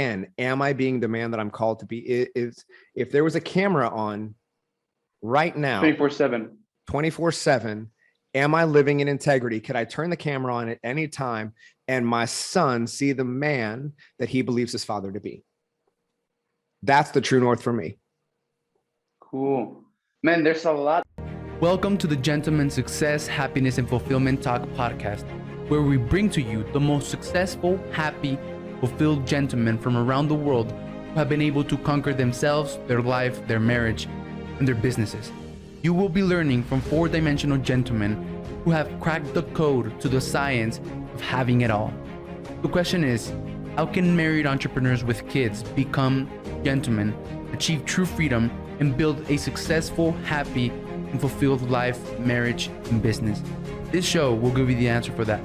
And am I being the man that I'm called to be? Is if there was a camera on right now, 24/7, 24/7, am I living in integrity? Could I turn the camera on at any time and my son see the man that he believes his father to be? That's the true north for me. Cool. Man, there's a lot. Welcome to the Gentleman Success, Happiness, and Fulfillment Talk podcast, where we bring to you the most successful, happy, fulfilled gentlemen from around the world who have been able to conquer themselves, their life, their marriage, and their businesses. You will be learning from four-dimensional gentlemen who have cracked the code to the science of having it all. The question is, how can married entrepreneurs with kids become gentlemen, achieve true freedom, and build a successful, happy, and fulfilled life, marriage, and business? This show will give you the answer for that.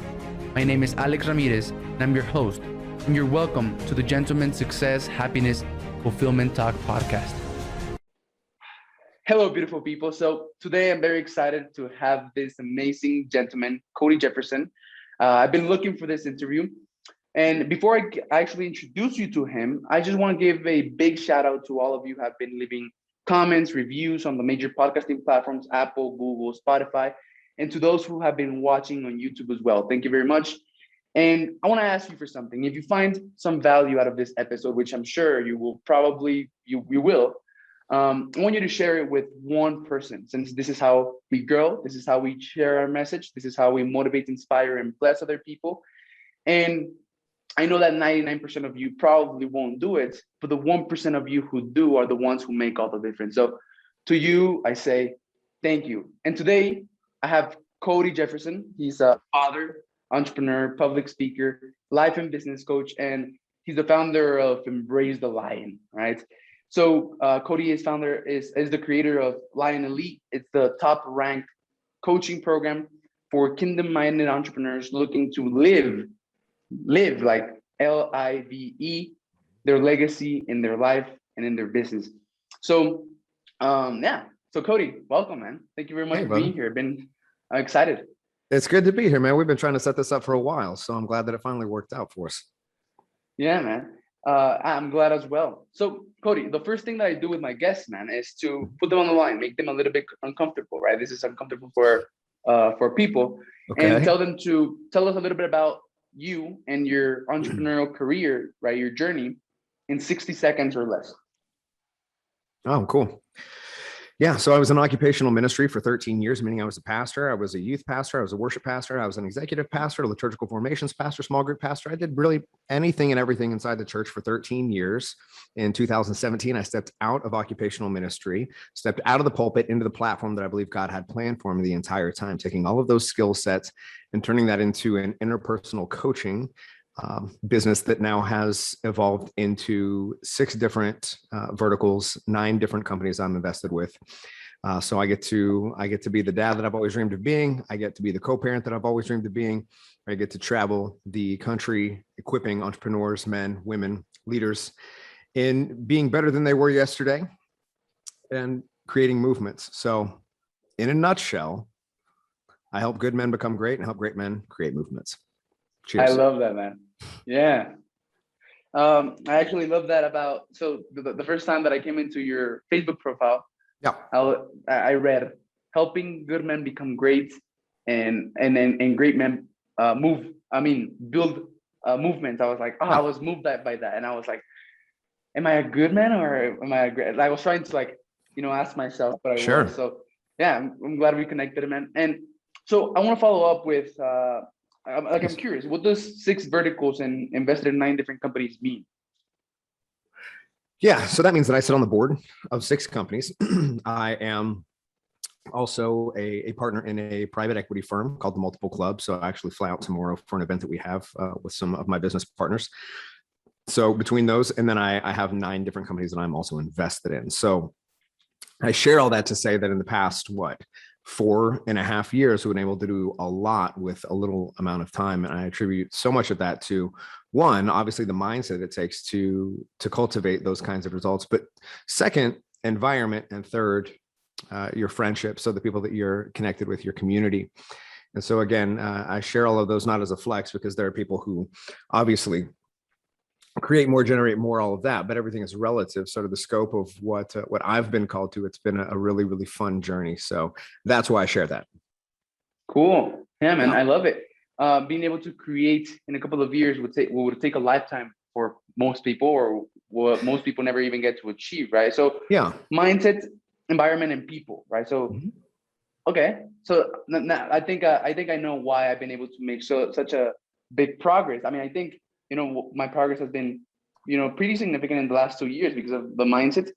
My name is Alex Ramirez, and I'm your host, and you're welcome to the Gentleman Success, Happiness, Fulfillment Talk podcast. Hello, beautiful people. So today I'm very excited to have this amazing gentleman, Cody Jefferson. I've been looking for this interview. And before I actually introduce you to him, I just want to give a big shout out to all of you who have been leaving comments, reviews on the major podcasting platforms, Apple, Google, Spotify, and to those who have been watching on YouTube as well. Thank you very much. And I want to ask you for something. If you find some value out of this episode, which I'm sure you will probably, you will, I want you to share it with one person, since this is how we grow. This is how we share our message. This is how we motivate, inspire, and bless other people. And I know that 99% of you probably won't do it, but the 1% of you who do are the ones who make all the difference. So to you, I say thank you. And today I have Cody Jefferson. He's a father, entrepreneur, public speaker, life and business coach, and he's the founder of Embrace the Lion, right? So Cody is the creator of Lion Elite. It's the top ranked coaching program for kingdom-minded entrepreneurs looking to live like LIVE, their legacy in their life and in their business. So so Cody, welcome, man. Thank you very much for being here. I've been excited. It's good to be here, man. We've been trying to set this up for a while, so I'm glad that it finally worked out for us. Yeah, man. I'm glad as well. So Cody, the first thing that I do with my guests, man, is to put them on the line, make them a little bit uncomfortable, right? This is uncomfortable for people, and tell us a little bit about you and your entrepreneurial career, right? Your journey in 60 seconds or less. Oh, cool. Yeah. So I was in occupational ministry for 13 years, meaning I was a pastor. I was a youth pastor. I was a worship pastor. I was an executive pastor, a liturgical formations pastor, small group pastor. I did really anything and everything inside the church for 13 years. In 2017, I stepped out of occupational ministry, stepped out of the pulpit into the platform that I believe God had planned for me the entire time, taking all of those skill sets and turning that into an interpersonal coaching business that now has evolved into 6 different verticals, 9 different companies I'm invested with. So I get to be the dad that I've always dreamed of being. I get to be the co-parent that I've always dreamed of being. I get to travel the country, equipping entrepreneurs, men, women, leaders in being better than they were yesterday and creating movements. So in a nutshell, I help good men become great and help great men create movements. Cheers. I love that, man. Yeah. I actually love that about, so the first time that I came into your Facebook profile, yeah, I read helping good men become great and great men build movements. I was like, I was moved by that. And I was like, am I a good man or am I a great? I was trying to ask myself, but I was. So yeah, I'm glad we connected, man. And so I want to follow up with, I'm curious, what does 6 verticals and invested in 9 different companies mean? Yeah, so that means that I sit on the board of 6 companies. I am also a partner in a private equity firm called the Multiple Club. So I actually fly out tomorrow for an event that we have with some of my business partners. So between those, and then I have 9 different companies that I'm also invested in. So I share all that to say that in the past, 4.5 years, we've been able to do a lot with a little amount of time. And I attribute so much of that to, one, obviously the mindset it takes to cultivate those kinds of results. But second, environment. And third, your friendships. So the people that you're connected with, your community. And so again, I share all of those, not as a flex, because there are people who obviously create more, generate more, all of that, but everything is relative. So to the scope of what I've been called to, it's been a really, really fun journey. So that's why I share that. Cool. Yeah, man, Yeah. I love it. Being able to create in a couple of years would take a lifetime for most people, or what most people never even get to achieve, right? So Yeah. mindset, environment, and people, right? So Mhm. okay, so now I think I know why I've been able to make such a big progress. I mean, I think my progress has been pretty significant in the last 2 years because of the mindset,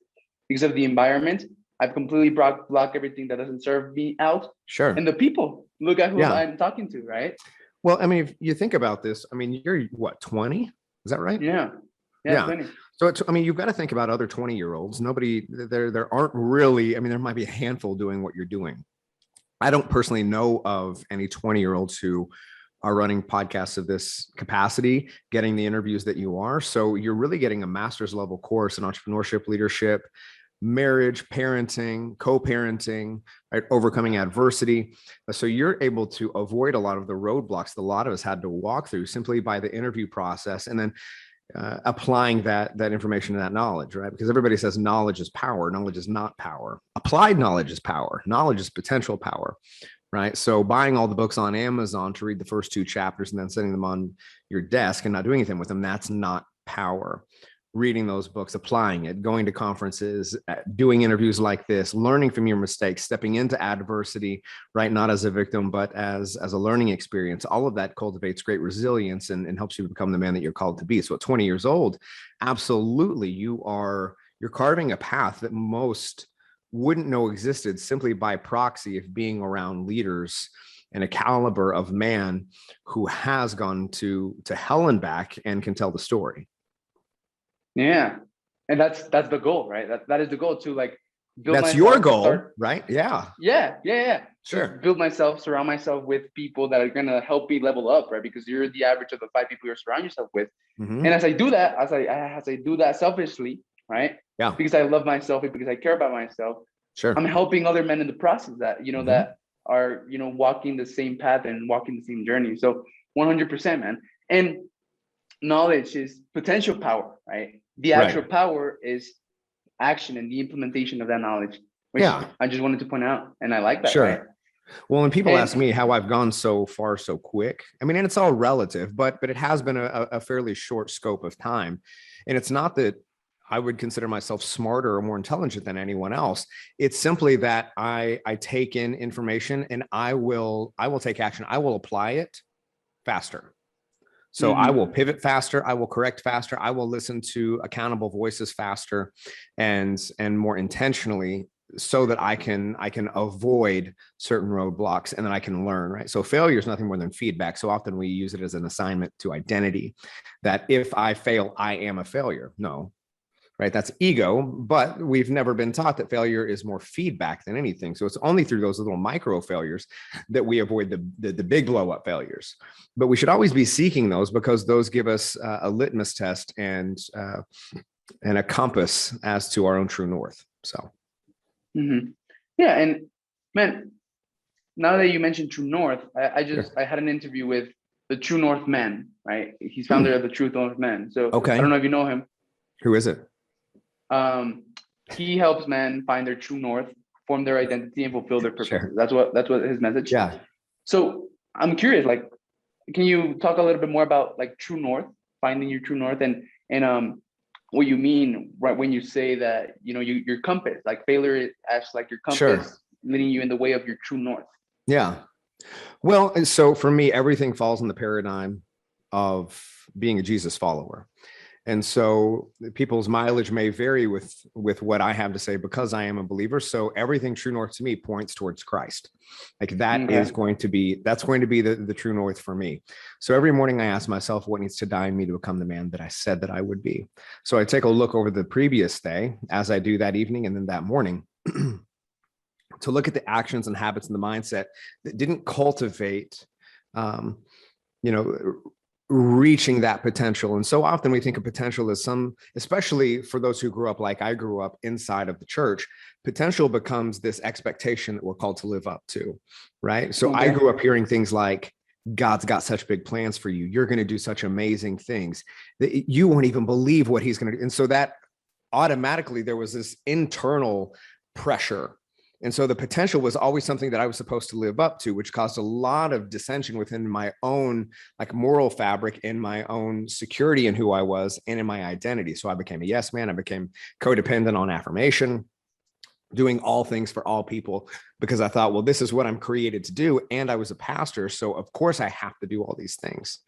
because of the environment. I've completely blocked everything that doesn't serve me out, Sure. and the people. Look at who Yeah. I'm talking to, right? Well, I mean, if you think about this, I mean, you're what, 20? Is that right? Yeah, Yeah. 20. So I mean, you've got to think about other 20-year-olds. Nobody there aren't really, I mean, there might be a handful doing what you're doing. I don't personally know of any 20-year-olds who are running podcasts of this capacity, getting the interviews that you are. So you're really getting a master's level course in entrepreneurship, leadership, marriage, parenting, co-parenting, right? Overcoming adversity. So you're able to avoid a lot of the roadblocks that a lot of us had to walk through simply by the interview process, and then applying that information and that knowledge, right? Because everybody says knowledge is power. Knowledge is not power. Applied knowledge is power. Knowledge is potential power, right? So buying all the books on Amazon to read the first 2 chapters and then setting them on your desk and not doing anything with them, that's not power. Reading those books, applying it, going to conferences, doing interviews like this, learning from your mistakes, stepping into adversity, right? Not as a victim, but as a learning experience. All of that cultivates great resilience and helps you become the man that you're called to be. So at 20 years old, absolutely, you're carving a path that most wouldn't know existed simply by proxy of being around leaders and a caliber of man who has gone to hell and back and can tell the story. Yeah, and that's the goal, right? That is the goal, to like build That's myself, your goal, right? Yeah. Yeah. Sure. To build myself, surround myself with people that are gonna help me level up, right? Because you're the average of the 5 people you surround yourself with. Mm-hmm. And as I do that, as I do that selfishly, right? Yeah. Because I love myself and because I care about myself, Sure. I'm helping other men in the process that Mm-hmm. that are walking the same path and walking the same journey. So 100%, man. And knowledge is potential power, right? The actual power is action and the implementation of that knowledge, which I just wanted to point out. And I like that. Sure. Right? Well, when people ask me how I've gone so far so quick, I mean, and it's all relative, but it has been a fairly short scope of time. And it's not that I would consider myself smarter or more intelligent than anyone else. It's simply that I take in information and I will take action. I will apply it faster. So I will pivot faster. I will correct faster. I will listen to accountable voices faster and more intentionally, so that I can avoid certain roadblocks and then I can learn, right? So failure is nothing more than feedback. So often we use it as an assignment to identity, that if I fail, I am a failure. No, right? That's ego, but we've never been taught that failure is more feedback than anything. So it's only through those little micro failures that we avoid the big blow up failures. But we should always be seeking those, because those give us a litmus test and a compass as to our own true north. So. Yeah, and man, now that you mentioned True North, I had an interview with the True North man, right? He's founder of the True North man. So I don't know if you know him. Who is it? He helps men find their true north, form their identity, and fulfill their purpose. Sure. That's what his message. Yeah. So I'm curious, like, can you talk a little bit more about like true north, finding your true north, and what you mean right when you say that your compass, like failure acts like your compass, leading you in the way of your true north. Yeah. Well, and so for me, everything falls in the paradigm of being a Jesus follower. And so people's mileage may vary with what I have to say, because I am a believer. So everything true north to me points towards Christ. Like that is going to be the true north for me. So every morning I ask myself, what needs to die in me to become the man that I said that I would be? So I take a look over the previous day, as I do that evening and then that morning, to look at the actions and habits and the mindset that didn't cultivate, reaching that potential. And so often we think of potential as especially for those who grew up like I grew up inside of the church, potential becomes this expectation that we're called to live up to, right? So I grew up hearing things like, God's got such big plans for you. You're going to do such amazing things that you won't even believe what he's going to do. And so that automatically there was this internal pressure. And so the potential was always something that I was supposed to live up to, which caused a lot of dissension within my own like moral fabric, in my own security in who I was and in my identity. So I became a yes man. I became codependent on affirmation, doing all things for all people, because I thought, well, this is what I'm created to do. And I was a pastor. So of course I have to do all these things.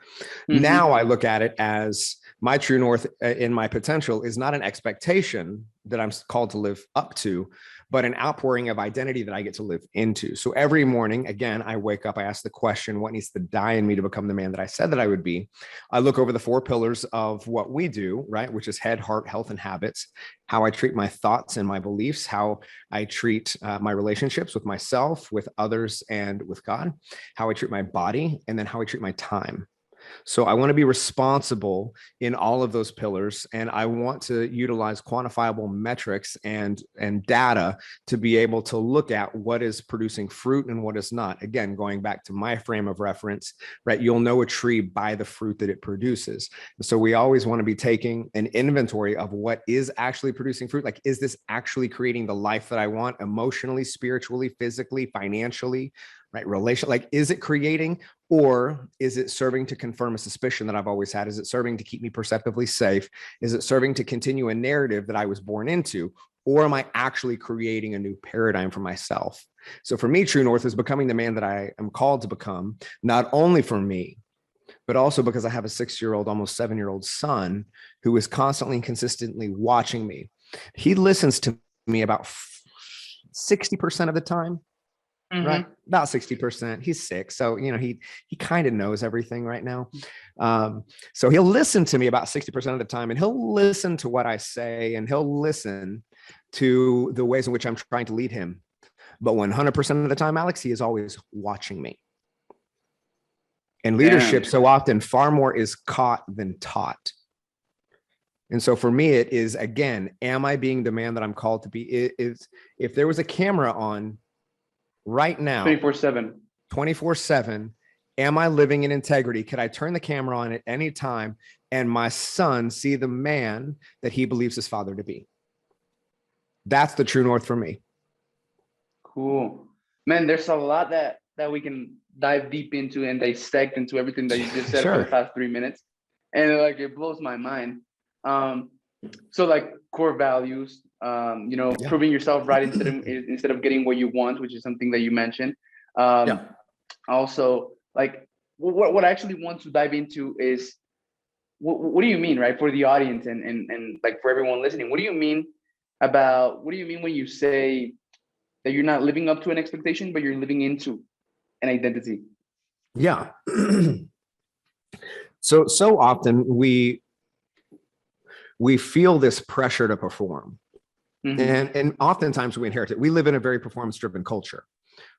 Mm-hmm. Now I look at it as my true north in my potential is not an expectation that I'm called to live up to, but an outpouring of identity that I get to live into. So every morning, again, I wake up, I ask the question, what needs to die in me to become the man that I said that I would be? I look over the 4 pillars of what we do, right? Which is head, heart, health, and habits, how I treat my thoughts and my beliefs, how I treat my relationships with myself, with others, and with God, how I treat my body, and then how I treat my time. So I want to be responsible in all of those pillars, and I want to utilize quantifiable metrics and data to be able to look at what is producing fruit and what is not. Again, going back to my frame of reference, right? You'll know a tree by the fruit that it produces. So we always want to be taking an inventory of what is actually producing fruit. Like, is this actually creating the life that I want emotionally, spiritually, physically, financially? Right? Relation, like, is it creating, or is it serving to confirm a suspicion that I've always had? Is it serving to keep me perceptively safe? Is it serving to continue a narrative that I was born into? Or am I actually creating a new paradigm for myself? So for me, true north is becoming the man that I am called to become, not only for me, but also because I have a 6-year-old, almost 7-year-old son who is constantly and consistently watching me. He listens to me about 60% of the time. Mm-hmm. Right, about 60%. He's 6, so he kind of knows everything right now. So he'll listen to me about 60% of the time, and he'll listen to what I say, and he'll listen to the ways in which I'm trying to lead him. But 100% of the time, Alex, he is always watching me. And leadership, so often, far more is caught than taught. And so for me, it is, again, am I being the man that I'm called to be? If there was a camera on right now, 24/7, am I living in integrity? Could I turn the camera on at any time and my son see the man that he believes his father to be? That's the true north for me. Cool, man. There's a lot that we can dive deep into and dissect into everything that you just said for the past 3 minutes, and like it blows my mind. So like core values, proving yourself right instead of getting what you want, which is something that you mentioned. Also, like what I actually want to dive into is what do you mean, right, for the audience and like for everyone listening? What do you mean when you say that you're not living up to an expectation, but you're living into an identity? Yeah. So often we feel this pressure to perform. Mm-hmm. And oftentimes we inherit it. We live in a very performance-driven culture,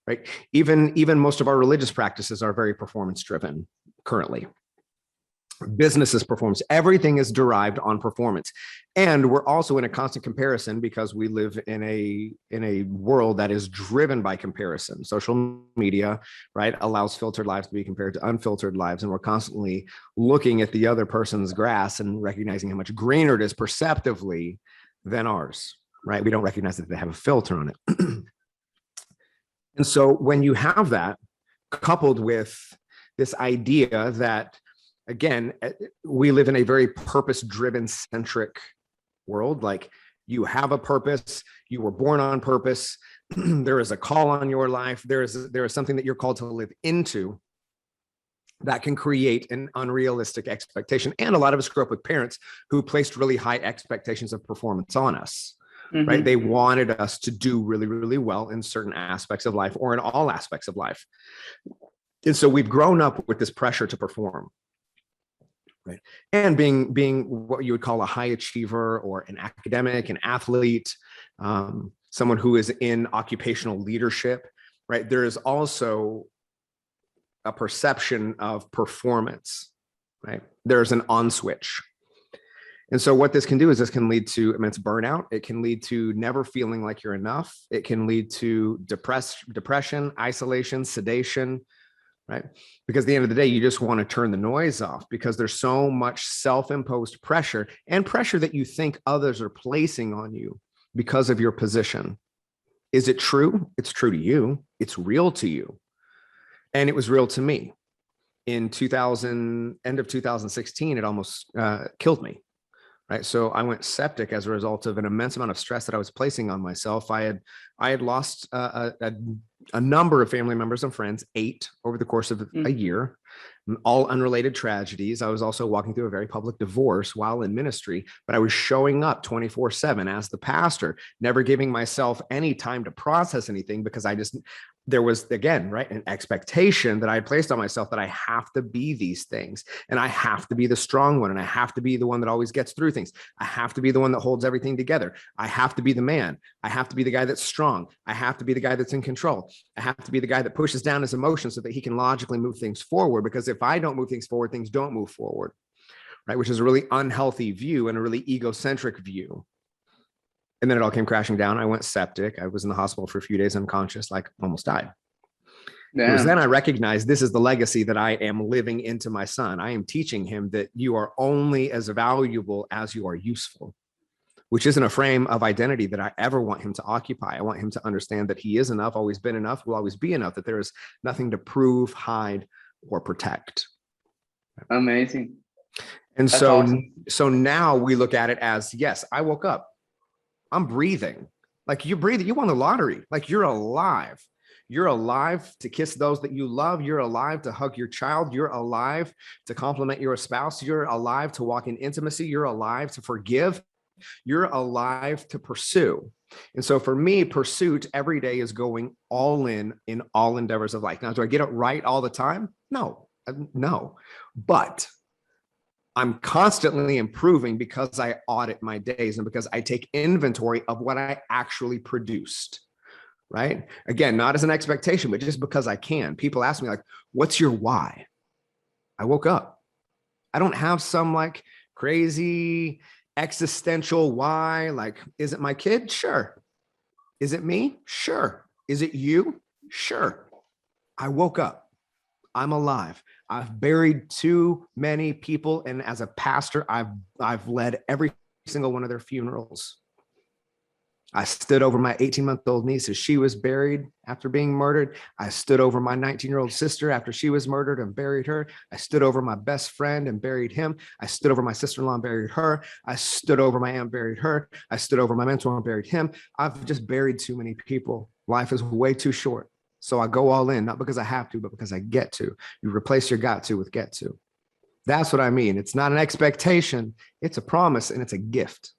right? Even most of our religious practices are very performance-driven currently. Business is performance. Everything is derived on performance. And we're also in a constant comparison because we live in a world that is driven by comparison. Social media, right, allows filtered lives to be compared to unfiltered lives. And we're constantly looking at the other person's grass and recognizing how much greener it is perceptively than ours, right? We don't recognize that they have a filter on it. And so when you have that coupled with this idea that, again, we live in a very purpose-driven centric world. Like, you have a purpose, you were born on purpose, there is a call on your life, there is something that you're called to live into that can create an unrealistic expectation. And a lot of us grew up with parents who placed really high expectations of performance on us. Mm-hmm. Right? They wanted us to do really, really well in certain aspects of life or in all aspects of life. And so we've grown up with this pressure to perform. Right. And being what you would call a high achiever or an academic, an athlete, someone who is in occupational leadership, right? There is also a perception of performance, right? There's an on switch. And so what this can do is this can lead to immense burnout. It can lead to never feeling like you're enough. It can lead to depression, isolation, sedation, right? Because at the end of the day, you just want to turn the noise off because there's so much self-imposed pressure and pressure that you think others are placing on you because of your position. Is it true? It's true to you. It's real to you. And it was real to me. In end of 2016, it almost killed me. Right. So I went septic as a result of an immense amount of stress that I was placing on myself. I had lost a number of family members and friends, 8 over the course of a year, all unrelated tragedies. I was also walking through a very public divorce while in ministry, but I was showing up 24/7 as the pastor, never giving myself any time to process anything because there was, again, right, an expectation that I had placed on myself that I have to be these things and I have to be the strong one and I have to be the one that always gets through things. I have to be the one that holds everything together. I have to be the man. I have to be the guy that's strong. I have to be the guy that's in control. I have to be the guy that pushes down his emotions so that he can logically move things forward. Because if I don't move things forward, things don't move forward, right? Which is a really unhealthy view and a really egocentric view. And then it all came crashing down. I went septic. I was in the hospital for a few days unconscious, like almost died. It was then I recognized this is the legacy that I am living into my son. I am teaching him that you are only as valuable as you are useful, which isn't a frame of identity that I ever want him to occupy. I want him to understand that he is enough, always been enough, will always be enough, that there is nothing to prove, hide, or protect. Amazing. And That's awesome. So now we look at it as, yes, I woke up. I'm breathing. Like you're breathing. You won the lottery. Like you're alive. You're alive to kiss those that you love. You're alive to hug your child. You're alive to compliment your spouse. You're alive to walk in intimacy. You're alive to forgive. You're alive to pursue. And so for me, pursuit every day is going all in all endeavors of life. Now, do I get it right all the time? No. But I'm constantly improving because I audit my days and because I take inventory of what I actually produced, right? Again, not as an expectation, but just because I can. People ask me like, what's your why? I woke up. I don't have some like crazy existential why. Like, is it my kid? Sure. Is it me? Sure. Is it you? Sure. I woke up. I'm alive. I've buried too many people. And as a pastor, I've led every single one of their funerals. I stood over my 18-month-old niece as she was buried after being murdered. I stood over my 19-year-old sister after she was murdered and buried her. I stood over my best friend and buried him. I stood over my sister-in-law and buried her. I stood over my aunt and buried her. I stood over my mentor and buried him. I've just buried too many people. Life is way too short. So I go all in, not because I have to, but because I get to. You replace your got to with get to. That's what I mean. It's not an expectation. It's a promise and it's a gift.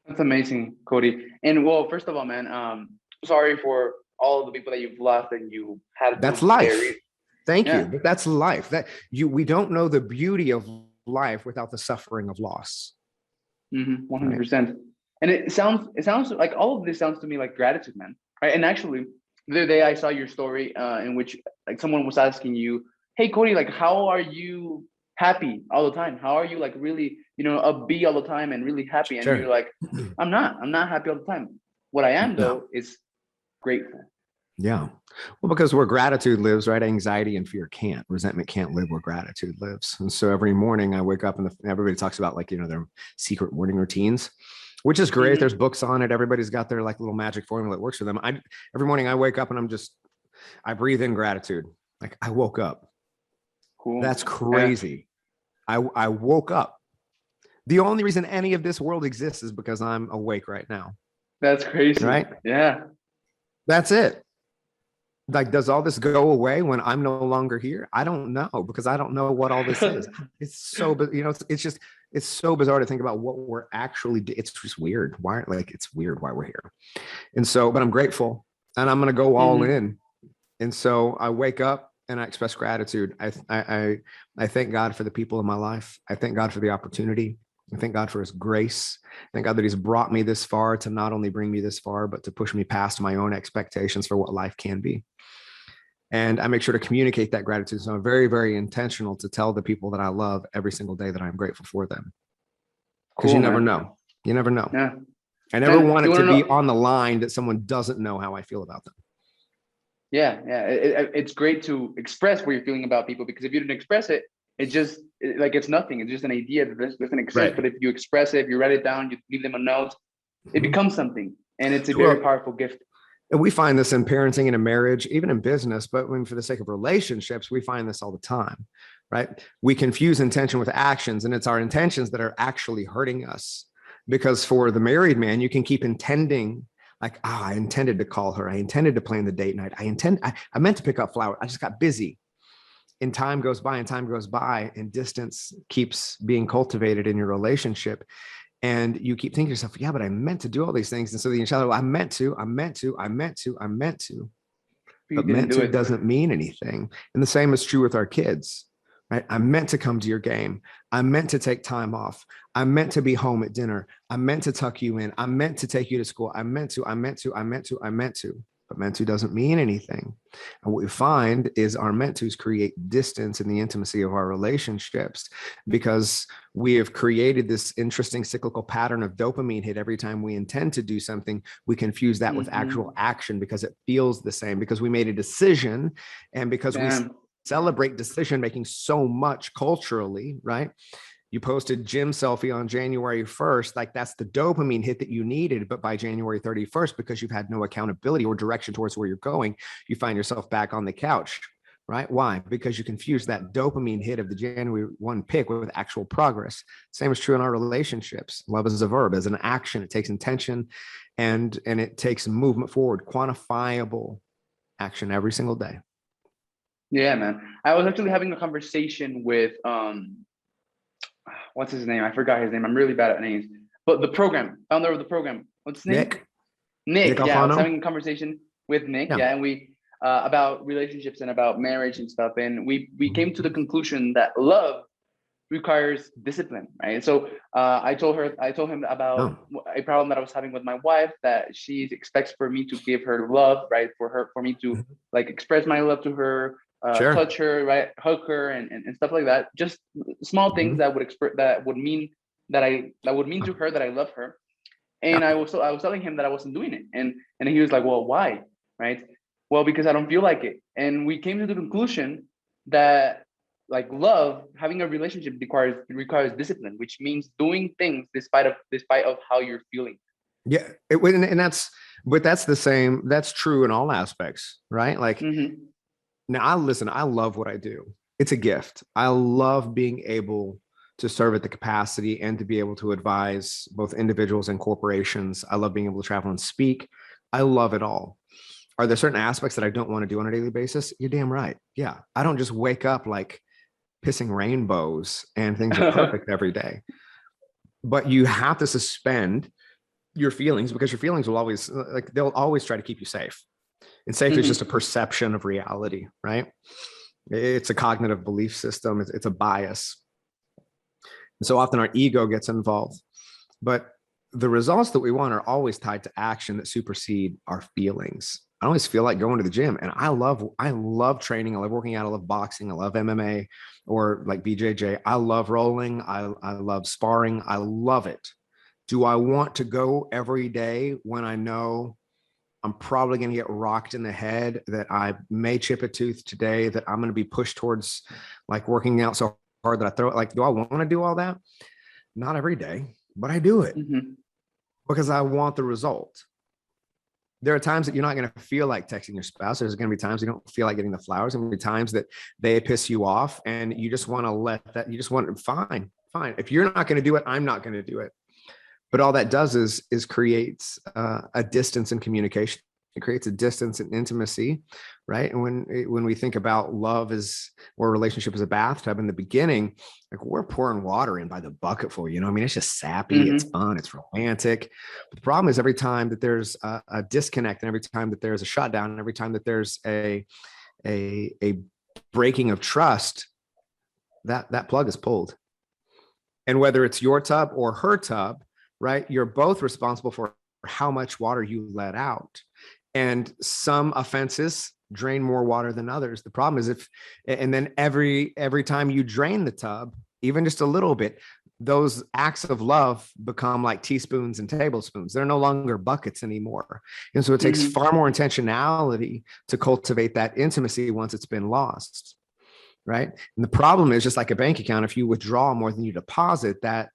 That's amazing, Cody. And well, first of all, man, sorry for all of the people that you've lost and you had. That's life. Thank you. But that's life. We don't know the beauty of life without the suffering of loss. 100%. Right? And it sounds like all of this sounds to me like gratitude, man. Right. And actually, the other day I saw your story in which like someone was asking you, hey, Cody, like, how are you happy all the time? How are you like really, upbeat all the time and really happy? And you're like, I'm not happy all the time. What I am though is grateful. Yeah. Well, because where gratitude lives, right? Anxiety and fear can't. Resentment can't live where gratitude lives. And so every morning I wake up and everybody talks about like, their secret morning routines, which is great. There's books on it. Everybody's got their like little magic formula that works for them. Every morning I wake up and I breathe in gratitude. Like I woke up. Cool. That's crazy. Yeah. I woke up. The only reason any of this world exists is because I'm awake right now. That's crazy. Right? Yeah. That's it. Like, does all this go away when I'm no longer here? I don't know, because I don't know what all this is. It's so, it's so bizarre to think about what we're actually doing. It's just weird. It's weird why we're here. And so, but I'm grateful and I'm going to go all in. And so I wake up and I express gratitude. I thank God for the people in my life. I thank God for the opportunity. I thank God for his grace. Thank God that he's brought me this far to not only bring me this far, but to push me past my own expectations for what life can be. And I make sure to communicate that gratitude. So I'm very, very intentional to tell the people that I love every single day that I'm grateful for them. Because you never know. You never know. Yeah. I never want it to be on the line that someone doesn't know how I feel about them. Yeah. It's great to express what you're feeling about people, because if you didn't express it, like it's nothing. It's just an idea that doesn't exist. Right. But if you express it, if you write it down, you leave them a note, it Mhm. becomes something, and it's a Well, very powerful gift. and we find this in parenting and in marriage, even in business, but when for the sake of relationships, we find this all the time, right? We confuse intention with actions, and it's our intentions that are actually hurting us. Because for the married man, you can keep intending, like, I intended to call her. I intended to plan the date night. I meant to pick up flowers. I just got busy. And time goes by and time goes by, and distance keeps being cultivated in your relationship. And you keep thinking to yourself, yeah, but I meant to do all these things. And so the child, well, I meant to. But you But didn't meant do to it. doesn't mean anything. And the same is true with our kids, right? I meant to come to your game. I meant to take time off. I meant to be home at dinner. I meant to tuck you in. I meant to take you to school. I meant to. But meant to doesn't mean anything. And what we find is our meant tos create distance in the intimacy of our relationships, because we have created this interesting cyclical pattern of dopamine hit every time we intend to do something. We confuse that with actual action because it feels the same, because we made a decision, and because we Damn. celebrate decision making so much culturally, right? You posted gym selfie on January 1st, like that's the dopamine hit that you needed. But by January 31st, because you've had no accountability or direction towards where you're going, you find yourself back on the couch, right? Why? Because you confuse that dopamine hit of the January 1 pick with actual progress. Same is true in our relationships. Love is a verb, as an action. It takes intention and it takes movement forward, quantifiable action every single day. Yeah, man. I was actually having a conversation with what's his name? I forgot his name. I'm really bad at names. But the founder of the program. What's his name? Nick. Yeah, I was having a conversation with Nick. Yeah, and we about relationships and about marriage and stuff. And we came to the conclusion that love requires discipline, right? So I told him about a problem that I was having with my wife, that she expects for me to give her love, right? For me to like express my love to her, touch her, right, hug her, and stuff like that. Just small things that would mean to her that I love her. And I was telling him that I wasn't doing it, and he was like, well, why, right? Well, because I don't feel like it. And we came to the conclusion that like love, having a relationship requires discipline, which means doing things despite of how you're feeling. Yeah, and that's the same. That's true in all aspects, right? Like now, I love what I do. It's a gift. I love being able to serve at the capacity and to be able to advise both individuals and corporations. I love being able to travel and speak. I love it all. Are there certain aspects that I don't want to do on a daily basis? You're damn right. Yeah. I don't just wake up like pissing rainbows and things are perfect every day. But you have to suspend your feelings, because your feelings will always, like, they'll always try to keep you safe. And safe is just a perception of reality, right? It's a cognitive belief system. It's a bias. And so often our ego gets involved, but the results that we want are always tied to action that supersede our feelings. I always feel like going to the gym, and I love training. I love working out. I love boxing. I love MMA or like BJJ. I love rolling. I love sparring. I love it. Do I want to go every day when I know I'm probably going to get rocked in the head, that I may chip a tooth today, that I'm going to be pushed towards like working out so hard that I throw it? Like, do I want to do all that? Not every day, but I do it because I want the result. There are times that you're not going to feel like texting your spouse. There's going to be times you don't feel like getting the flowers. There's going to be times that they piss you off, and you just want to fine. If you're not going to do it, I'm not going to do it. But all that does is creates a distance in communication. It creates a distance in intimacy, right? And when we think about love or relationship as a bathtub in the beginning, like we're pouring water in by the bucketful, I mean, it's just sappy, it's fun, it's romantic. But the problem is every time that there's a disconnect, and every time that there's a shutdown, and every time that there's a breaking of trust, that plug is pulled. And whether it's your tub or her tub, right, you're both responsible for how much water you let out. And some offenses drain more water than others. The problem is and then every time you drain the tub, even just a little bit, those acts of love become like teaspoons and tablespoons. They're no longer buckets anymore. And so it takes Mhm. far more intentionality to cultivate that intimacy once it's been lost. Right. And the problem is, just like a bank account, if you withdraw more than you deposit, that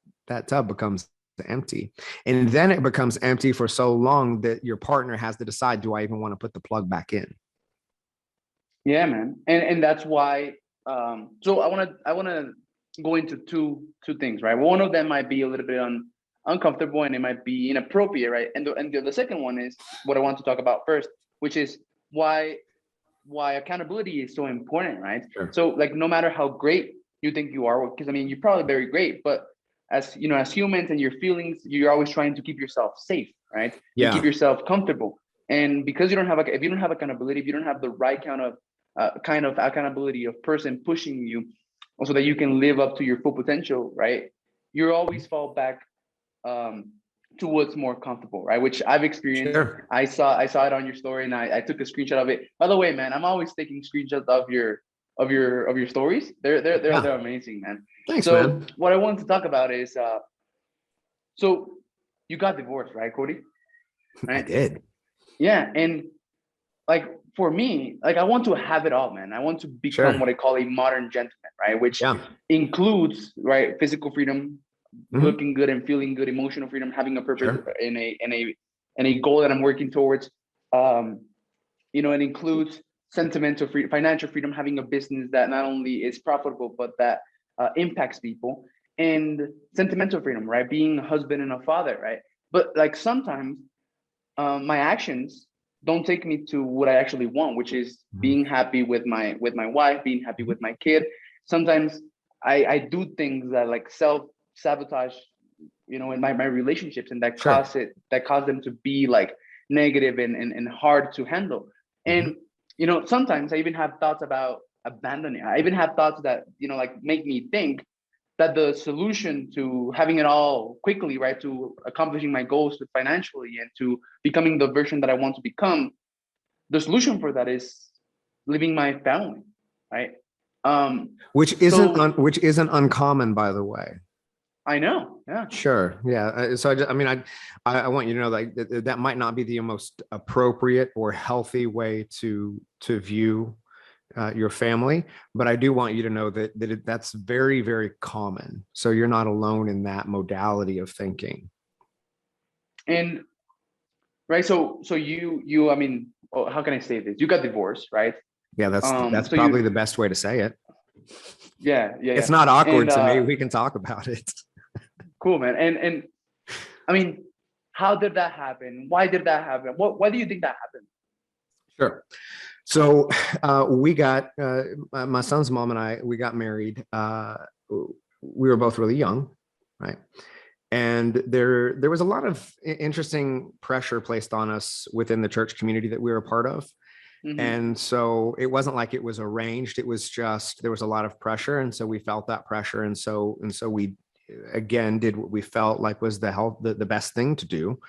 tub becomes empty. And then it becomes empty for so long that your partner has to decide, do I even want to put the plug back in? Yeah, man. And that's why so I wanna go into two things, right? One of them might be a little bit uncomfortable and it might be inappropriate, right? And the second one is what I want to talk about first, which is why accountability is so important, right? Sure. So like no matter how great you think you are, because I mean you're probably very great, but as you know, as humans and your feelings, you're always trying to keep yourself safe, right? And keep Yeah. yourself comfortable. And because you don't have if you don't have accountability, if you don't have the right kind of accountability of person pushing you so that you can live up to your full potential, right? You always fall back um, to what's more comfortable, right? Which I've experienced. Sure. I saw it on your story, and I took a screenshot of it. By the way, man, I'm always taking screenshots of your stories. Yeah. They're amazing, man. Thanks, So man. what I wanted to talk about is so you got divorced, right, Cody? I Right? did. Yeah, and like for me, like I want to have it all, man. I want to become Sure. what I call a modern gentleman, right? Which Yeah. includes right physical freedom, Mhm. looking good and feeling good, emotional freedom, having a purpose Sure. in a goal that I'm working towards. Um, you know, it includes sentimental freedom, financial freedom, having a business that not only is profitable but that impacts people, and sentimental freedom, right? Being a husband and a father, right? But like sometimes my actions don't take me to what I actually want, which is Mhm. being happy with my wife, being happy Mhm. with my kid. Sometimes I do things that like self sabotage, you know, in my relationships, and Sure. that cause them to be like negative and hard to handle. Mhm. And you know, sometimes I even have thoughts about abandoning. I even have thoughts that you know like make me think that the solution to having it all quickly, right, to accomplishing my goals financially and to becoming the version that I want to become, the solution for that is leaving my family, right? So Which isn't uncommon, by the way. I know, yeah. Sure. Yeah. So I mean, I want you to know like that might not be the most appropriate or healthy way to view your family, but I do want you to know that's very, very common. So you're not alone in that modality of thinking. And right, so you I mean, oh, how can I say this? You got divorced, right? Yeah, that's So probably the you best way to say it. yeah. It's not And awkward to me. We can talk about it. cool, man. And I mean, how did that happen? Why did that happen? Why do you think that happened? Sure. So we got my son's mom and I. We got married. We were both really young, right? And there was a lot of interesting pressure placed on us within the church community that we were a part of. Mm-hmm. And so it wasn't like it was arranged. It was just there was a lot of pressure, and so we felt that pressure, and so we again did what we felt like was the best thing to do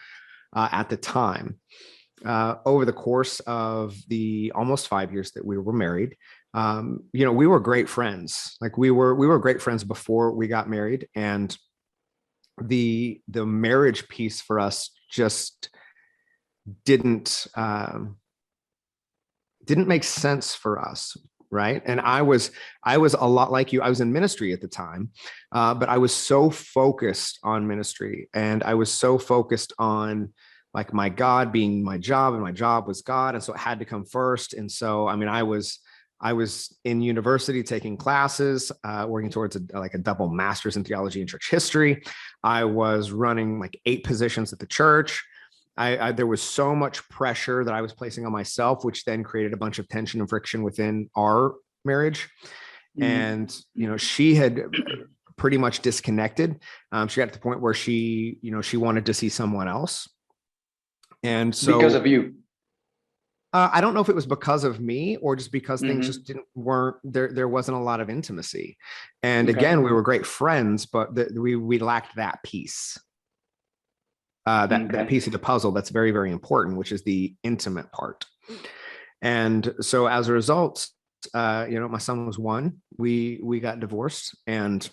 at the time. Over the course of the almost 5 years that we were married, you know, we were great friends. Like we were great friends before we got married, and the marriage piece for us just didn't didn't make sense for us, right? And I was a lot like you. I was in ministry at the time, but I was so focused on ministry, and I was so focused on like my God being my job, and my job was God, and so it had to come first. And so I mean I was in university taking classes, working towards like a double master's in theology and church history. I was running like 8 positions at the church. There was so much pressure that I was placing on myself, which then created a bunch of tension and friction within our marriage. Mm-hmm. And, you know, she had pretty much disconnected. She got to the point where she wanted to see someone else. And Because so of you. I don't know if it was because of me or just because things Mm-hmm. just weren't there. There wasn't a lot of intimacy. And Okay. again, we were great friends, but we lacked that piece. That Okay. piece of the puzzle that's very, very important, which is the intimate part. And so as a result, you know, my son was 1. We got divorced, and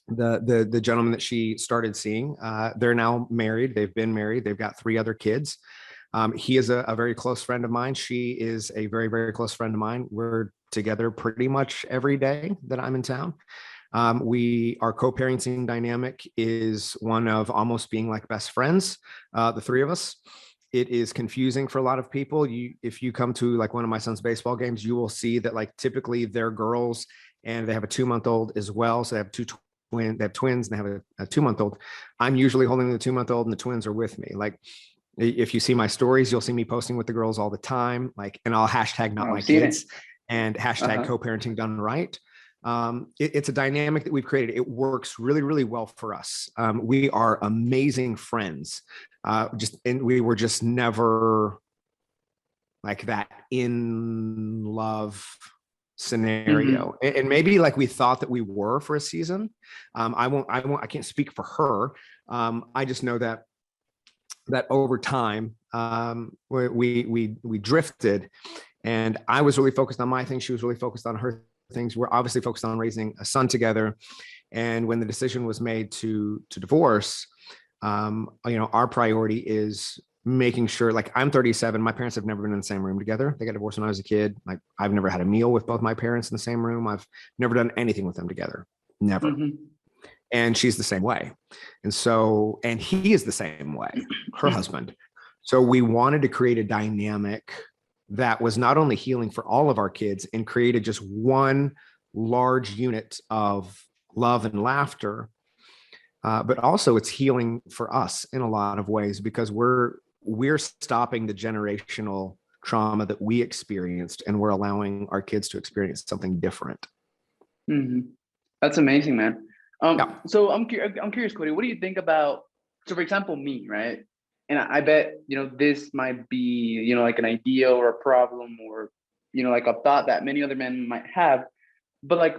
the gentleman that she started seeing. They're now married. They've been married. They've got 3 other kids. He is a very close friend of mine. She is a very, very close friend of mine. We're together pretty much every day that I'm in town. Our co-parenting dynamic is one of almost being like best friends, the 3 of us. It is confusing for a lot of people. If you come to like one of my son's baseball games, you will see that like typically they're girls and they have a 2-month-old as well. So they have they have twins and they have a 2-month-old. I'm usually holding the 2-month-old and the twins are with me. Like if you see my stories, you'll see me posting with the girls all the time. Like, and I'll hashtag not my kids and hashtag co-parenting done right. It's a dynamic that we've created. It works really, really well for us. We are amazing friends. And we were just never like that in love scenario. And maybe like we thought that we were for a season. I can't speak for her. I just know that over time, we drifted, and I was really focused on my things. She was really focused on her things. We're obviously focused on raising a son together. And when the decision was made to divorce, our priority is making sure, like I'm 37, my parents have never been in the same room together. They got divorced when I was a kid. Like I've never had a meal with both my parents in the same room. I've never done anything with them together. Never. And she's the same way. And he is the same way, her husband. So we wanted to create a dynamic that was not only healing for all of our kids and created just one large unit of love and laughter, but also it's healing for us in a lot of ways, because we're stopping the generational trauma that we experienced, and we're allowing our kids to experience something different. That's amazing, man. So I'm curious, Cody, what do you think about, so for example, me, right? And I bet, this might be, like an idea or a problem or, like a thought that many other men might have, but like,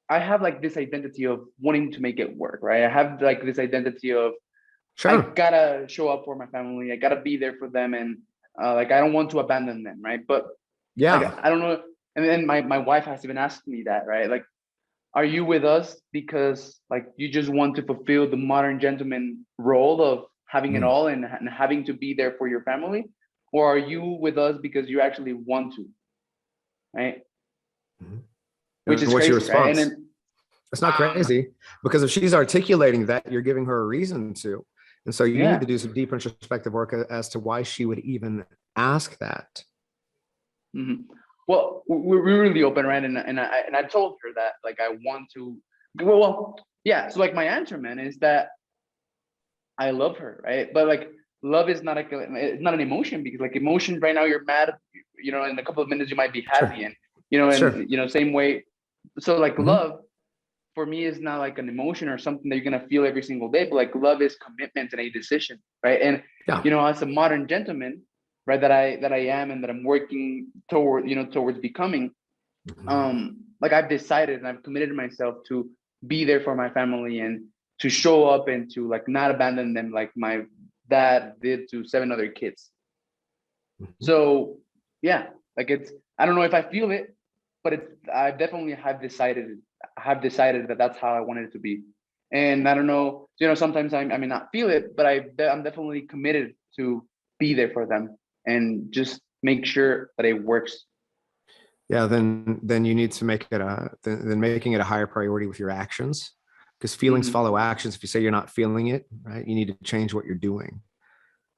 I have like this identity of wanting to make it work, right? I have like this identity of, I gotta show up for my family. I gotta be there for them. And like, I don't want to abandon them, right? But like, I don't know. And then my wife has even asked me that, right? Like, are you with us because like you just want to fulfill the modern gentleman role of having it all and having to be there for your family? Or are you with us because you actually want to, right? Which is what's crazy, your response? right? And then, it's not crazy, because if she's articulating that, you're giving her a reason to. And so you need to do some deep introspective work as to why she would even ask that. Well, we're really open, right? And I told her that like I want to. Well, yeah. So like my answer, man, is that I love her, right? But like love is not like it's not an emotion, because like emotion right now you're mad, in a couple of minutes you might be happy, and same way. So like love for me is not like an emotion or something that you're gonna feel every single day, but like love is commitment and a decision, right? And as a modern gentleman, right, that I am and that I'm working towards becoming, like I've decided and I've committed myself to be there for my family and to show up and to like not abandon them like my dad did to 7 other kids. So yeah, like I don't know if I feel it, but I definitely have decided that that's how I wanted it to be. And I don't know, sometimes I may not feel it, but I'm definitely committed to be there for them and just make sure that it works. Yeah, then you need to make it making it a higher priority with your actions, because feelings follow actions. If you say you're not feeling it, right, you need to change what you're doing.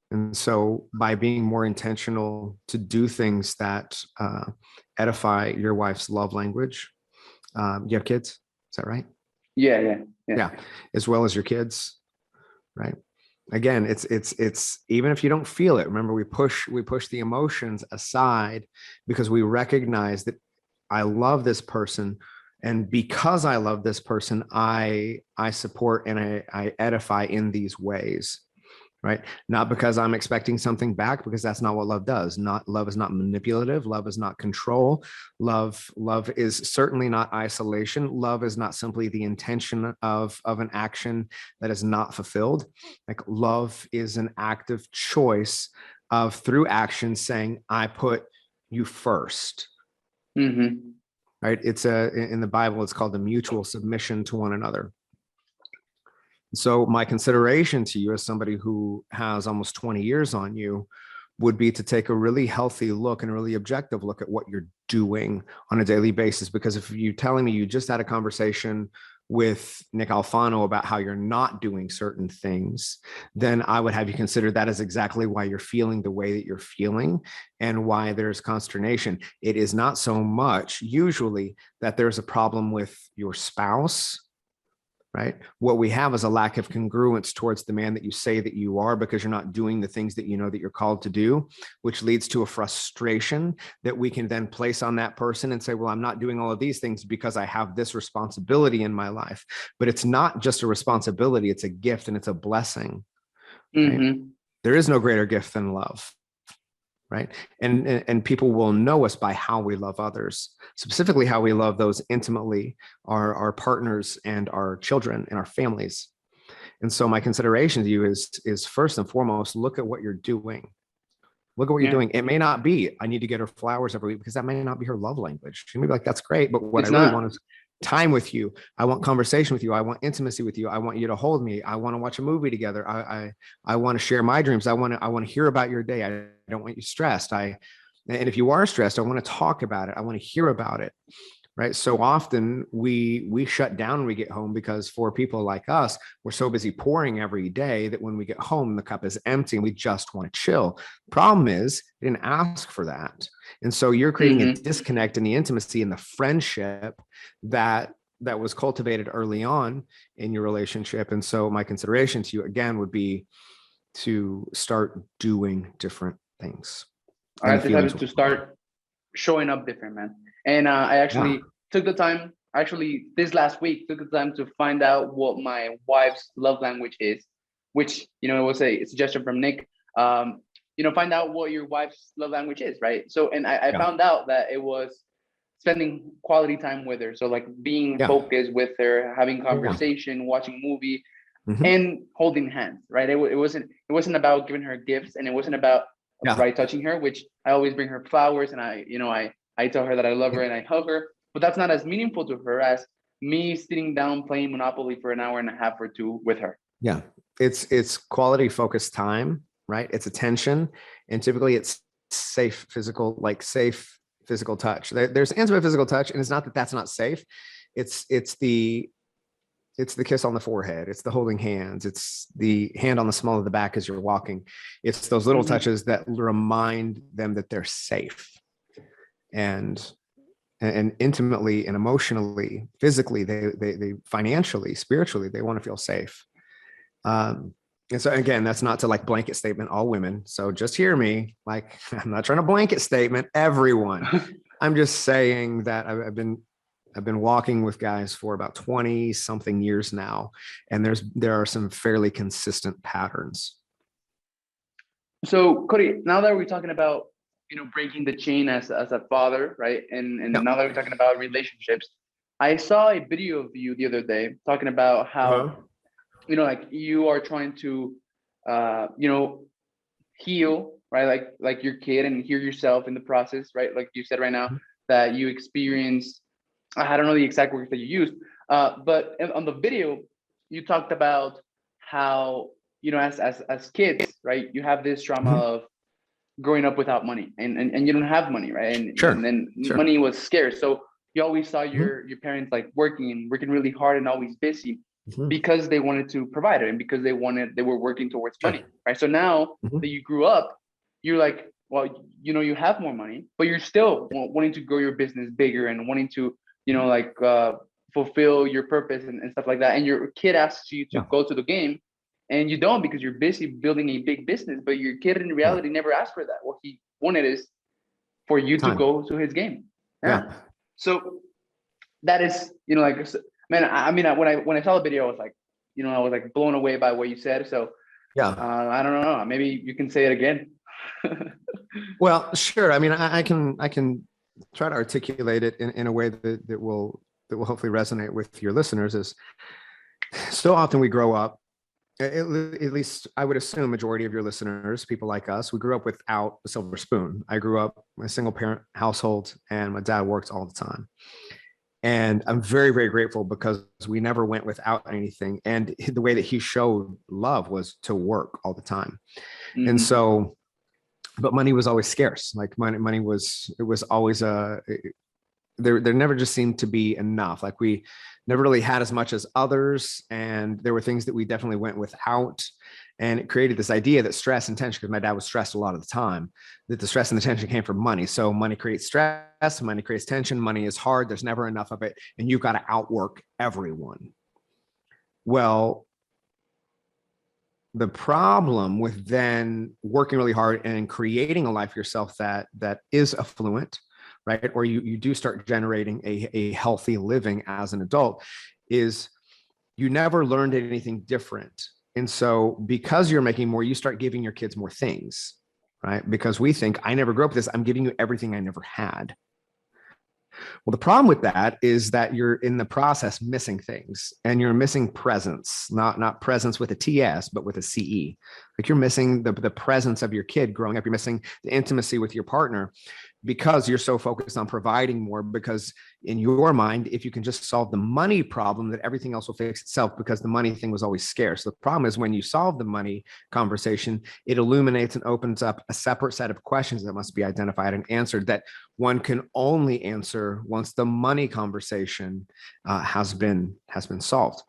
And so by being more intentional to do things that edify your wife's love language. You have kids? Is that right? Yeah. As well as your kids, right? Again, it's even if you don't feel it, remember we push the emotions aside, because we recognize that I love this person, and because I love this person, I support and I edify in these ways, right? Not because I'm expecting something back, because that's not what love does. Love is not manipulative. Love is not control. Love is certainly not isolation. Love is not simply the intention of an action that is not fulfilled. Like love is an active choice of, through action, saying, I put you first. Right? It's in the Bible, it's called the mutual submission to one another. So my consideration to you as somebody who has almost 20 years on you would be to take a really healthy look and a really objective look at what you're doing on a daily basis. Because if you're telling me you just had a conversation with Nick Alfano about how you're not doing certain things, then I would have you consider that as exactly why you're feeling the way that you're feeling and why there's consternation. It is not so much usually that there's a problem with your spouse, right? What we have is a lack of congruence towards the man that you say that you are, because you're not doing the things that you know that you're called to do, which leads to a frustration that we can then place on that person and say, well, I'm not doing all of these things because I have this responsibility in my life. But it's not just a responsibility, it's a gift and it's a blessing. Right? Mm-hmm. There is no greater gift than love. Right. And people will know us by how we love others, specifically how we love those intimately, our partners and our children and our families. And so my consideration to you is first and foremost, look at what you're doing. Look at what you're doing. It may not be, I need to get her flowers every week, because that may not be her love language. She may be like, that's great. But what I really want is time with you. I want conversation with you. I want intimacy with you. I want you to hold me. I want to watch a movie together. I want to share my dreams. I want to hear about your day. I don't want you stressed. And if you are stressed, I want to talk about it. I want to hear about it. Right. So often we shut down when we get home, because for people like us, we're so busy pouring every day that when we get home, the cup is empty and we just want to chill. Problem is, we didn't ask for that. And so you're creating a disconnect in the intimacy and the friendship that was cultivated early on in your relationship. And so my consideration to you again would be to start doing different things. I decided to start showing up different, man. And I actually took the time, this last week, took the time to find out what my wife's love language is, which, it was a suggestion from Nick. Find out what your wife's love language is, right? So, and I found out that it was spending quality time with her. So like being focused with her, having conversation, watching a movie, and holding hands, right? It wasn't about giving her gifts, and it wasn't about touching her, which I always bring her flowers, and I tell her that I love her and I hug her, but that's not as meaningful to her as me sitting down playing Monopoly for an hour and a half or two with her. Yeah, it's quality focused time, right? It's attention, and typically it's safe physical touch. There's intimate physical touch, and it's not that that's not safe. It's the kiss on the forehead. It's the holding hands. It's the hand on the small of the back as you're walking. It's those little touches that remind them that they're safe. And intimately and emotionally, physically, they financially, spiritually, they want to feel safe. And so again, that's not to like blanket statement all women. So just hear me. Like, I'm not trying to blanket statement everyone. I'm just saying that I've been walking with guys for about 20 something years now, and there are some fairly consistent patterns. So Cody, now that we're talking about breaking the chain as a father, right? And now that we're talking about relationships, I saw a video of you the other day talking about how, like you are trying to, heal, right? Like your kid, and hear yourself in the process, right? Like you said right now that you experience, I don't know the exact words that you used, but on the video, you talked about how, as kids, right? You have this trauma of growing up without money, and you don't have money, right? And then money was scarce, so you always saw your parents like working really hard and always busy because they wanted to provide it, and because they were working towards money, right? So now that you grew up, you're like, well, you have more money, but you're still wanting to grow your business bigger and wanting to fulfill your purpose and stuff like that. And your kid asks you to go to the game, and you don't, because you're busy building a big business. But your kid in reality never asked for that. What he wanted is for you to go to his game. So that is, man, I mean, when I saw the video, I was like, I was like blown away by what you said. So I don't know, maybe you can say it again. Well, sure. I mean, I can try to articulate it in a way that will hopefully resonate with your listeners. Is so often we grow up, at least I would assume majority of your listeners, people like us, we grew up without a silver spoon. I grew up in a single parent household, and my dad worked all the time. And I'm very, very grateful because we never went without anything. And the way that he showed love was to work all the time. And so, but money was always scarce. Like money was, it was always there never just seemed to be enough. Like we never really had as much as others. And there were things that we definitely went without. And it created this idea that stress and tension, because my dad was stressed a lot of the time, that the stress and the tension came from money. So money creates stress, money creates tension, money is hard, there's never enough of it, and you've got to outwork everyone. Well, the problem with then working really hard and creating a life for yourself that is affluent, right? Or you do start generating a healthy living as an adult, is you never learned anything different. And so because you're making more, you start giving your kids more things, right? Because we think, I never grew up with this, I'm giving you everything I never had. Well, the problem with that is that you're in the process missing things, and you're missing presence, not presence with a TS, but with a CE. Like you're missing the presence of your kid growing up. You're missing the intimacy with your partner because you're so focused on providing more, because in your mind, if you can just solve the money problem, that everything else will fix itself, because the money thing was always scarce. The problem is when you solve the money conversation, it illuminates and opens up a separate set of questions that must be identified and answered, that one can only answer once the money conversation has been solved.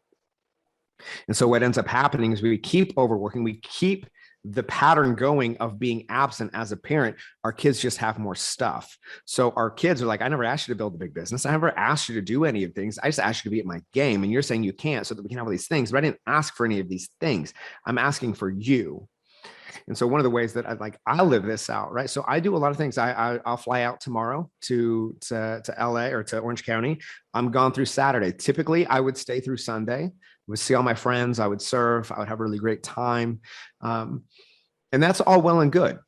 And so what ends up happening is we keep overworking, we keep the pattern going of being absent as a parent. Our kids just have more stuff. So our kids are like, I never asked you to build a big business. I never asked you to do any of things. I just asked you to be at my game. And you're saying you can't, so that we can have all these things. But I didn't ask for any of these things. I'm asking for you. And so one of the ways that I live this out, right? So I do a lot of things. I'll fly out tomorrow to LA or to Orange County. I'm gone through Saturday. Typically I would stay through Sunday, would see all my friends. I would surf. I would have a really great time. And that's all well and good,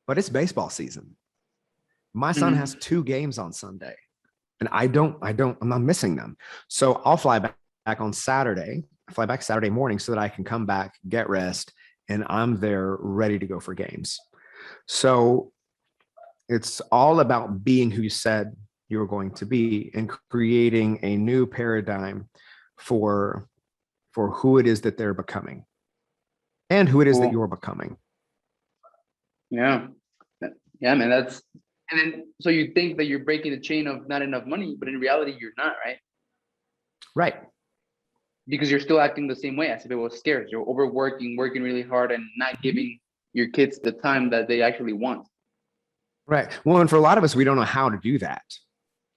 but it's baseball season. My son has 2 games on Sunday, and I'm not missing them. So I'll fly back on Saturday, fly back Saturday morning so that I can come back, get rest, and I'm there ready to go for games. So it's all about being who you said you were going to be, and creating a new paradigm for who it is that they're becoming and who it is that you're becoming. Yeah, man, and then so you think that you're breaking the chain of not enough money, but in reality you're not, right? Right. Because you're still acting the same way as if it was scarce. You're overworking, working really hard, and not giving your kids the time that they actually want. Right. Well, and for a lot of us, we don't know how to do that.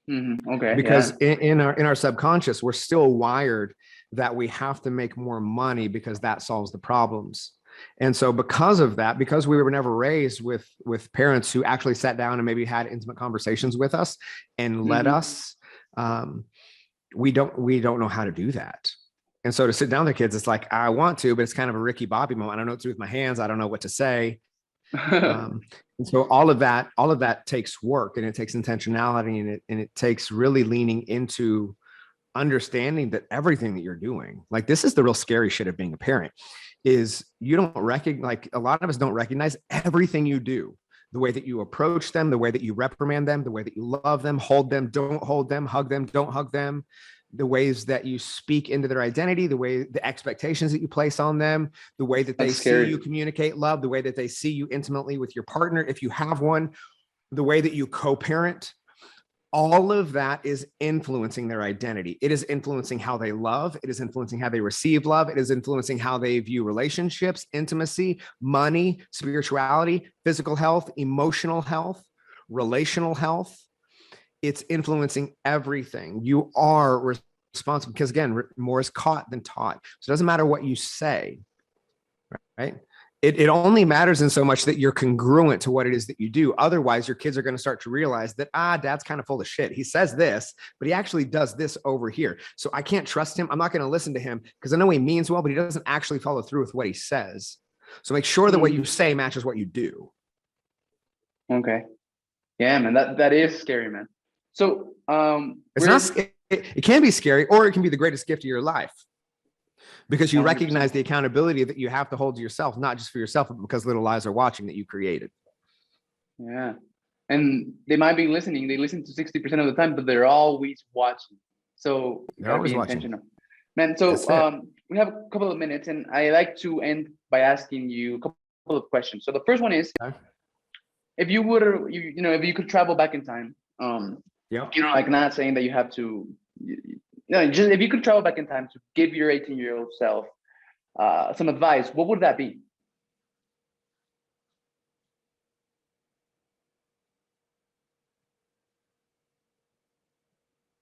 Okay. Because in our subconscious, we're still wired that we have to make more money because that solves the problems. And so because of that, because we were never raised with parents who actually sat down and maybe had intimate conversations with us and led us, we don't know how to do that. And so to sit down with the kids, it's like, I want to, but it's kind of a Ricky Bobby moment. I don't know what to do with my hands. I don't know what to say. And so all of that takes work, and it takes intentionality, and it takes really leaning into understanding that everything that you're doing, like, this is the real scary shit of being a parent, is you don't recognize, like, a lot of us don't recognize everything you do, the way that you approach them, the way that you reprimand them, the way that you love them, hold them, don't hold them, hug them, don't hug them, the ways that you speak into their identity, the expectations that you place on them, the way that they see you communicate love, the way that they see you intimately with your partner, if you have one, the way that you co-parent. All of that is influencing their identity. It is influencing how they love. It is influencing how they receive love. It is influencing how they view relationships, intimacy, money, spirituality, physical health, emotional health, relational health. It's influencing everything. You are responsible, because again, more is caught than taught. So it doesn't matter what you say, right? It only matters in so much that you're congruent to what it is that you do. Otherwise, your kids are going to start to realize that, dad's kind of full of shit. He says this, but he actually does this over here. So I can't trust him. I'm not going to listen to him because I know he means well, but he doesn't actually follow through with what he says. So make sure that what you say matches what you do. Okay. Yeah, man, that is scary, man. So it can be scary, or it can be the greatest gift of your life, because you 100%. Recognize the accountability that you have to hold to yourself, not just for yourself, but because little eyes are watching that you created. Yeah. and they might be listening. They listen to 60% of the time, but they're always watching. So you They're gotta always be watching. intentional, man. So That's it. we have a couple of minutes, and I like to end by asking you a couple of questions. So the first one is, Okay. if you would, if you could travel back in time, Yeah. like not saying that you have to, just if you could travel back in time to give your 18-year-old self some advice, what would that be?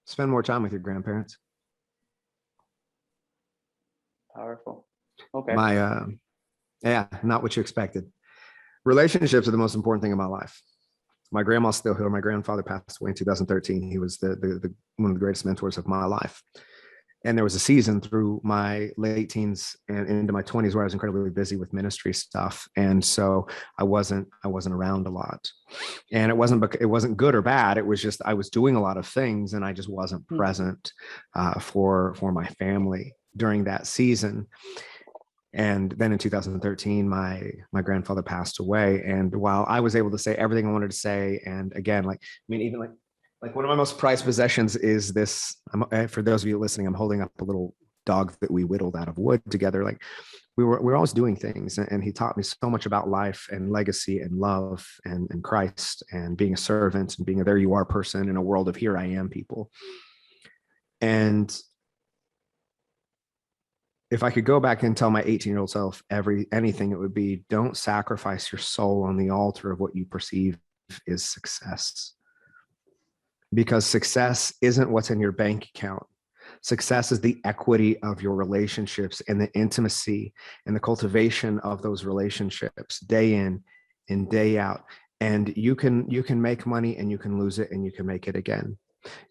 Spend more time with your grandparents. Powerful. Okay. Yeah, not what you expected. Relationships are the most important thing in my life. My grandma's still here. My grandfather passed away in 2013. He was the one of the greatest mentors of my life. And there was a season through my late teens and into my 20s where I was incredibly busy with ministry stuff, and so I wasn't around a lot. And it wasn't good or bad. It was just I was doing a lot of things, and I just wasn't present for my family during that season. And then in 2013, my grandfather passed away. And while I was able to say everything I wanted to say, and again, even one of my most prized possessions is this. For those of you listening, I'm holding up a little dog that we whittled out of wood together. Like we were always doing things, and he taught me so much about life and legacy and love and Christ and being a servant and being a there you are person in a world of here I am people. And if I could go back and tell my 18-year-old self anything, it would be, don't sacrifice your soul on the altar of what you perceive is success. Because success isn't what's in your bank account. Success is the equity of your relationships and the intimacy and the cultivation of those relationships day in and day out. And you can make money and you can lose it and you can make it again.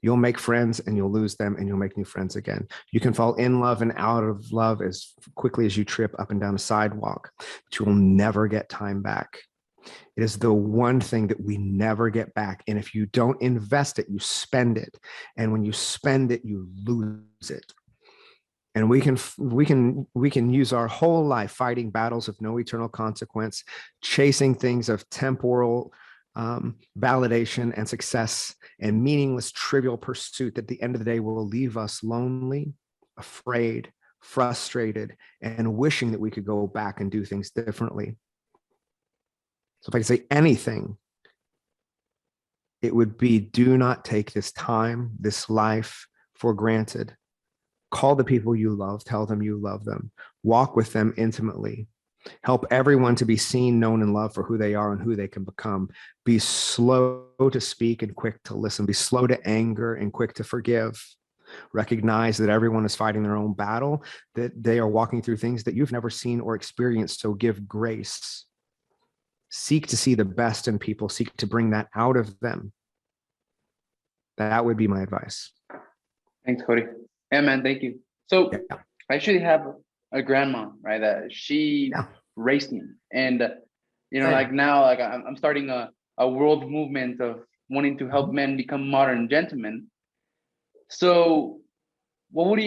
You'll make friends and you'll lose them and you'll make new friends again. You can fall in love and out of love as quickly as you trip up and down a sidewalk, but you will never get time back. It is the one thing that we never get back. And if you don't invest it, you spend it. And when you spend it, you lose it. And we can use our whole life fighting battles of no eternal consequence, chasing things of temporal validation and success and meaningless, trivial pursuit that at the end of the day will leave us lonely, afraid, frustrated, and wishing that we could go back and do things differently. So if I could say anything, it would be, do not take this time, this life for granted. Call the people you love, tell them you love them, walk with them intimately. Help everyone to be seen, known, and loved for who they are and who they can become. Be slow to speak and quick to listen. Be slow to anger and quick to forgive. Recognize that everyone is fighting their own battle, that they are walking through things that you've never seen or experienced. So give grace. Seek to see the best in people. Seek to bring that out of them. That would be my advice. Thanks, Cody. Yeah, man, thank you. So Yeah. I actually have a grandma, right? That she raised me, and like now, like I'm starting a world movement of wanting to help men become modern gentlemen. So, what would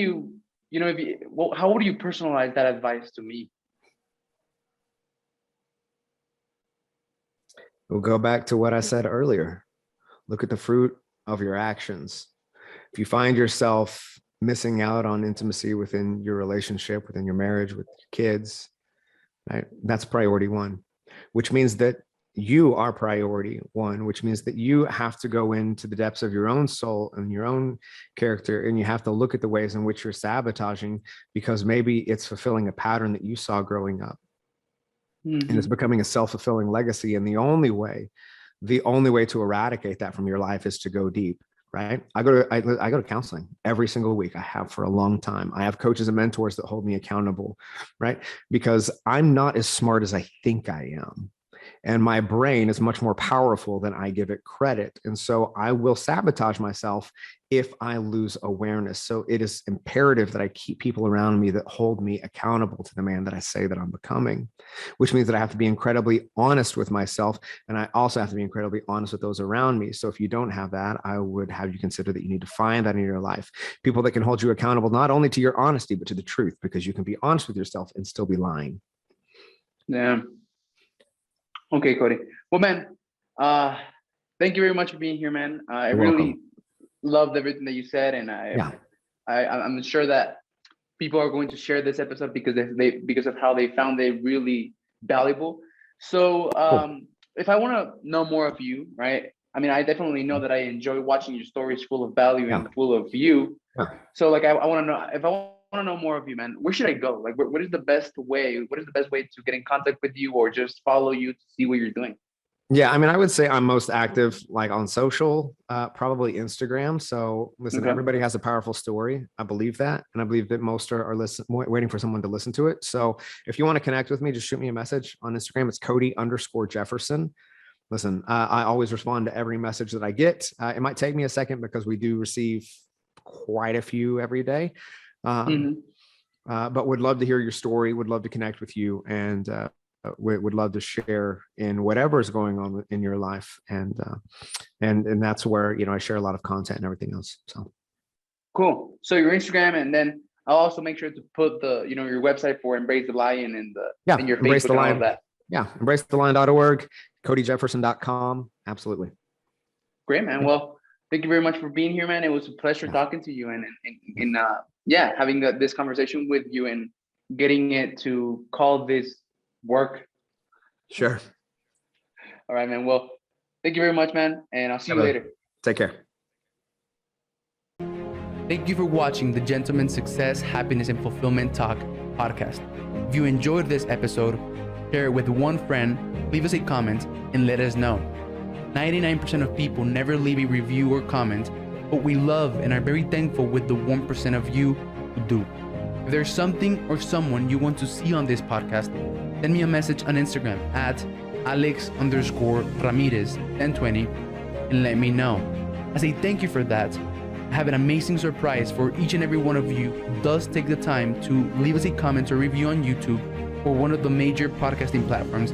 how would you personalize that advice to me? We'll go back to what I said earlier. Look at the fruit of your actions. If you find yourself missing out on intimacy within your relationship, within your marriage, with your kids, right? That's priority one, which means that you are priority one, which means that you have to go into the depths of your own soul and your own character, and you have to look at the ways in which you're sabotaging, because maybe it's fulfilling a pattern that you saw growing up. And it's becoming a self-fulfilling legacy. And the only way to eradicate that from your life is to go deep, right? I go to counseling every single week. I have for a long time. I have coaches and mentors that hold me accountable, right? Because I'm not as smart as I think I am. And my brain is much more powerful than I give it credit. And so I will sabotage myself if I lose awareness. So it is imperative that I keep people around me that hold me accountable to the man that I say that I'm becoming, which means that I have to be incredibly honest with myself. And I also have to be incredibly honest with those around me. So if you don't have that, I would have you consider that you need to find that in your life. People that can hold you accountable, not only to your honesty, but to the truth, because you can be honest with yourself and still be lying. Yeah. Okay, Cody. Well, man, thank you very much for being here, man. I You're really welcome. loved everything that you said, and Yeah. I'm sure that people are going to share this episode because of how they found it really valuable. So Cool. if I want to know more of you, right? I mean, I definitely know that I enjoy watching your stories full of value Yeah. and full of you. Yeah. So like I want to know if I want to know more of you, man, where should I go? Like what is the best way? What is the best way to get in contact with you or just follow you to see what you're doing? Yeah, I mean, I would say I'm most active like on social, probably Instagram. So listen, Okay. everybody has a powerful story. I believe that, and I believe that most are waiting for someone to listen to it. So if you want to connect with me, just shoot me a message on Instagram. It's Cody_Jefferson. Listen, I always respond to every message that I get. It might take me a second because we do receive quite a few every day. But would love to hear your story, would love to connect with you, and would love to share in whatever is going on in your life. And that's where, I share a lot of content and everything else. So Cool. So your Instagram, and then I'll also make sure to put your website for Embrace the Lion in your Embrace Facebook the and all Lion. of that. Yeah. EmbraceTheLion.org, CodyJefferson.com. Absolutely. Great, man. Well, thank you very much for being here, man. It was a pleasure talking to you and having this conversation with you and getting it to call this work. Sure. All right, man. Well, thank you very much, man. And I'll see you later. Take care. Thank you for watching the Gentleman Success, Happiness, and Fulfillment Talk podcast. If you enjoyed this episode, share it with one friend, leave us a comment, and let us know. 99% of people never leave a review or comment, but we love and are very thankful with the 1% of you who do. If there's something or someone you want to see on this podcast, send me a message on Instagram at Alex_Ramirez1020 and let me know. As a thank you for that, I have an amazing surprise for each and every one of you who does take the time to leave us a comment or review on YouTube or one of the major podcasting platforms